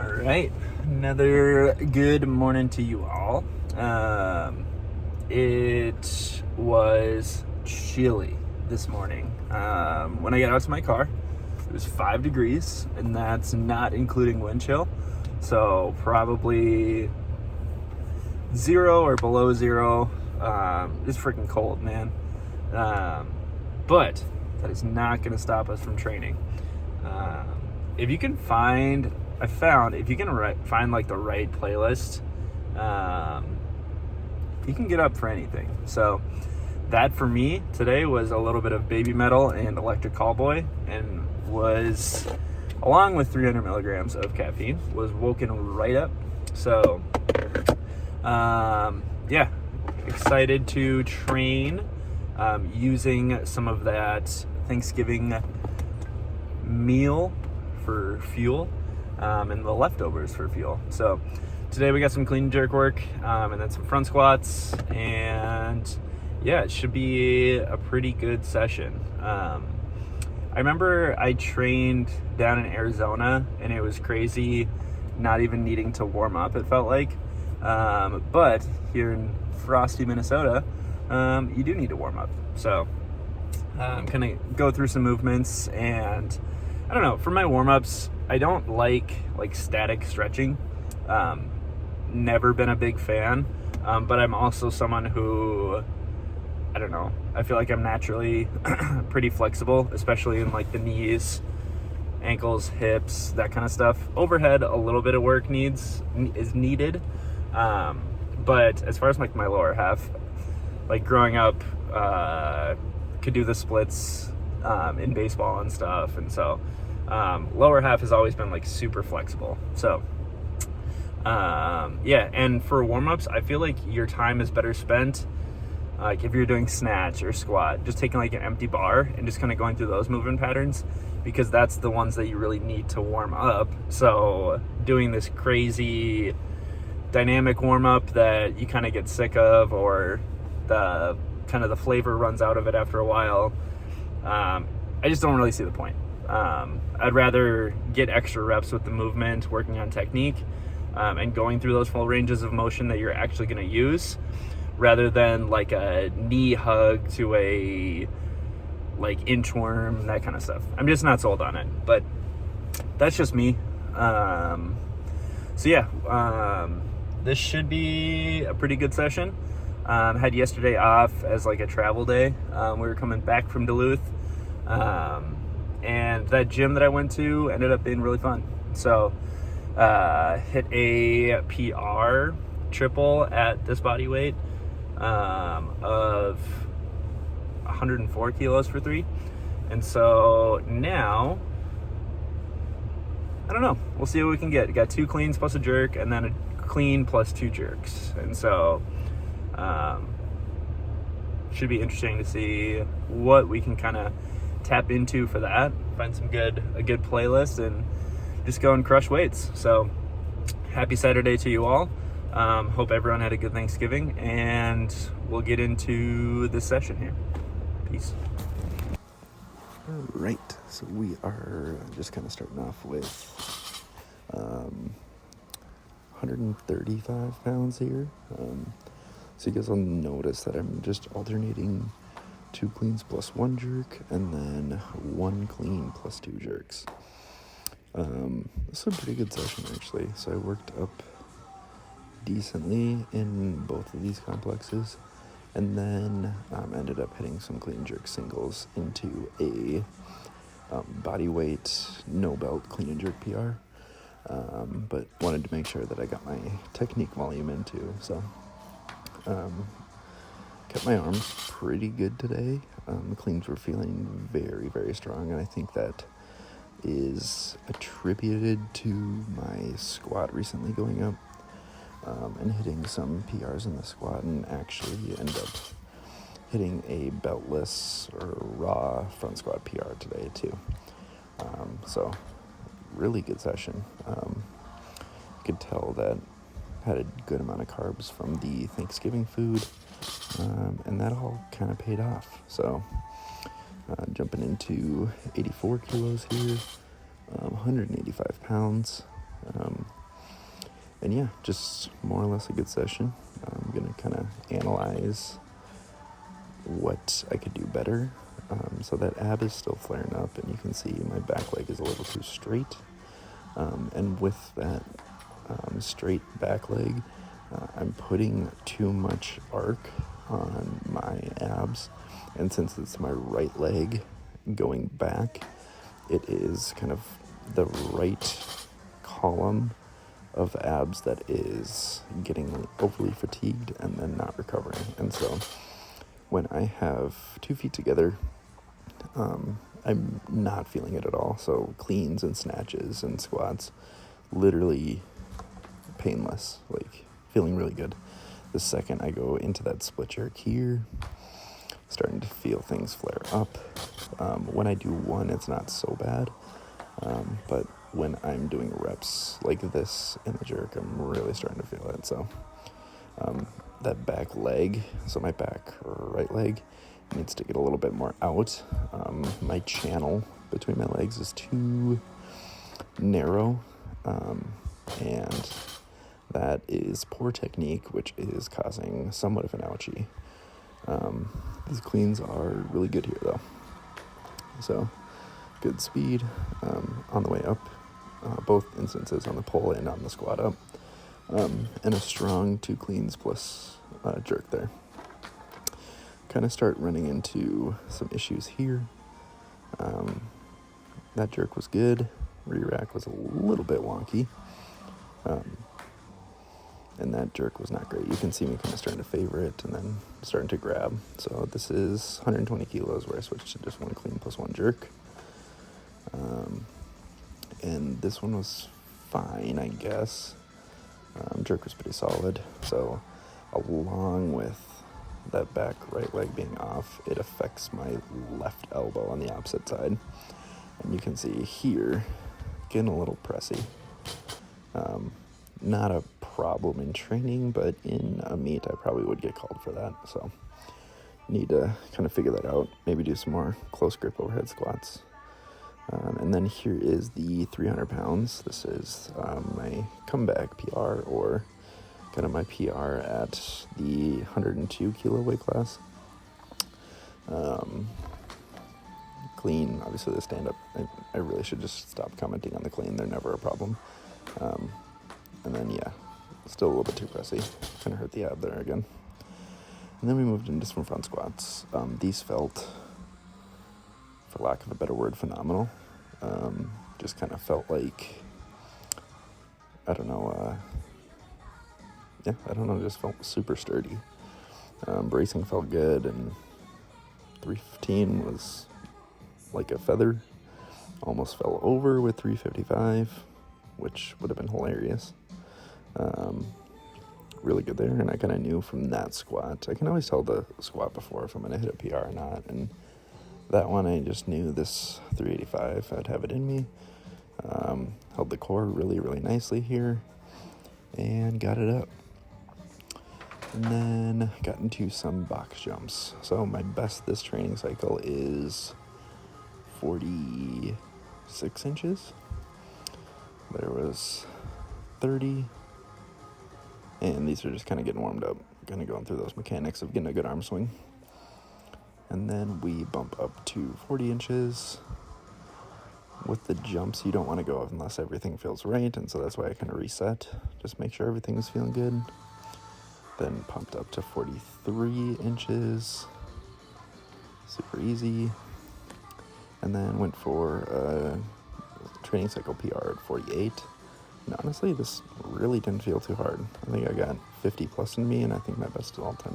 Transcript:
All right, another good morning to you all. It was chilly this morning. When I got out to my car, it was 5 degrees, and that's not including wind chill. So probably 0 or below 0. It's freaking cold, man. But that is not going to stop us from training. If you can find, if you can find like the right playlist, you can get up for anything. So that for me today was a little bit of Baby Metal and Electric Callboy, and was, along with 300 milligrams of caffeine, was woken right up. So yeah, excited to train using some of that Thanksgiving meal for fuel, and the leftovers for fuel. So today we got some clean and jerk work, and then some front squats, and yeah, it should be a pretty good session. I remember I trained down in Arizona, and it was crazy not even needing to warm up, it felt like. But here in frosty Minnesota, you do need to warm up. So I'm gonna go through some movements, and I don't know, for my warm-ups, I don't like static stretching. Never been a big fan, but I'm also someone who, I don't know, I feel like I'm naturally pretty flexible, especially in like the knees, ankles, hips, that kind of stuff. Overhead, a little bit of work is needed, but as far as like my lower half, like growing up, could do the splits in baseball and stuff, and so lower half has always been like super flexible. So yeah, and for warm-ups, I feel like your time is better spent like if you're doing snatch or squat, just taking like an empty bar and just kind of going through those movement patterns, because that's the ones that you really need to warm up. So doing this crazy dynamic warm-up that you kind of get sick of, or the kind of the flavor runs out of it after a while, I just don't really see the point. I'd rather get extra reps with the movement, working on technique, and going through those full ranges of motion that you're actually going to use, rather than like a knee hug to a like inchworm, that kind of stuff. I'm just not sold on it, but that's just me. So yeah, this should be a pretty good session. Had yesterday off as like a travel day. We were coming back from Duluth, and that gym that I went to ended up being really fun. So hit a PR triple at this body weight, of 104 kilos for 3. And so now, I don't know, we'll see what we can get. Got 2 cleans plus a jerk, and then a clean plus 2 jerks. And so should be interesting to see what we can kind of tap into for that. Find a good playlist and just go and crush weights. So happy Saturday to you all. Hope everyone had a good Thanksgiving, and we'll get into this session here. Peace. All right, so we are just kind of starting off with 135 pounds here. So you guys will notice that I'm just alternating 2 cleans plus 1 jerk, and then 1 clean plus 2 jerks. This was a pretty good session, actually. So I worked up decently in both of these complexes, and then ended up hitting some clean jerk singles into a body weight no belt clean and jerk PR, but wanted to make sure that I got my technique volume in too. So kept my arms pretty good today. The cleans were feeling very, very strong, and I think that is attributed to my squat recently going up, and hitting some PRs in the squat, and actually end up hitting a beltless or raw front squat PR today too. So really good session. Could tell that had a good amount of carbs from the Thanksgiving food, and that all kind of paid off. So jumping into 84 kilos here, 185 pounds. And yeah, just more or less a good session. I'm going to kind of analyze what I could do better. So that ab is still flaring up, and you can see my back leg is a little too straight. And with that straight back leg, I'm putting too much arc on my abs. And since it's my right leg going back, it is kind of the right column of abs that is getting overly fatigued and then not recovering. And so when I have 2 feet together, I'm not feeling it at all. So cleans and snatches and squats, literally painless, like feeling really good. The second I go into that split jerk here, starting to feel things flare up. When I do one, it's not so bad. But when I'm doing reps like this in the jerk, I'm really starting to feel it. So that back leg, so my back right leg needs to get a little bit more out. My channel between my legs is too narrow, and that is poor technique, which is causing somewhat of an ouchie. These cleans are really good here though. So good speed on the way up, both instances on the pull and on the squat up, and a strong 2 cleans plus jerk there. Kind of start running into some issues here. That jerk was good. Rear rack was a little bit wonky. And that jerk was not great. You can see me kind of starting to favor it and then starting to grab. So this is 120 kilos where I switched to just 1 clean plus 1 jerk. And this one was fine, I guess. Jerk was pretty solid. So along with that back right leg being off, it affects my left elbow on the opposite side. And you can see here, getting a little pressy. Not a problem in training, but in a meet, I probably would get called for that. So need to kind of figure that out. Maybe do some more close grip overhead squats. And then here is the 300 pounds. This is my comeback PR, or kind of my PR at the 102 kilo weight class. Clean, obviously the stand-up, I really should just stop commenting on the clean. They're never a problem. And then, yeah, still a little bit too pressy. Kind of hurt the ab there again. And then we moved into some front squats. These felt, for lack of a better word, phenomenal. Just kind of felt like, I don't know, just felt super sturdy. Bracing felt good, and 315 was like a feather. Almost fell over with 355, which would have been hilarious. Really good there, and I kind of knew from that squat. I can always tell the squat before if I'm going to hit a PR or not, and that one I just knew this 385, I'd have it in me. Held the core really, really nicely here, and got it up. And then got into some box jumps. So my best this training cycle is 46 inches. There was 30. And these are just kind of getting warmed up. Kind of going through those mechanics of getting a good arm swing. And then we bump up to 40 inches. With the jumps, you don't want to go unless everything feels right. And so that's why I kind of reset. Just make sure everything's feeling good. Then pumped up to 43 inches. Super easy. And then went for a training cycle PR at 48. And honestly, this really didn't feel too hard. I think I got 50 plus in me, and I think my best of all time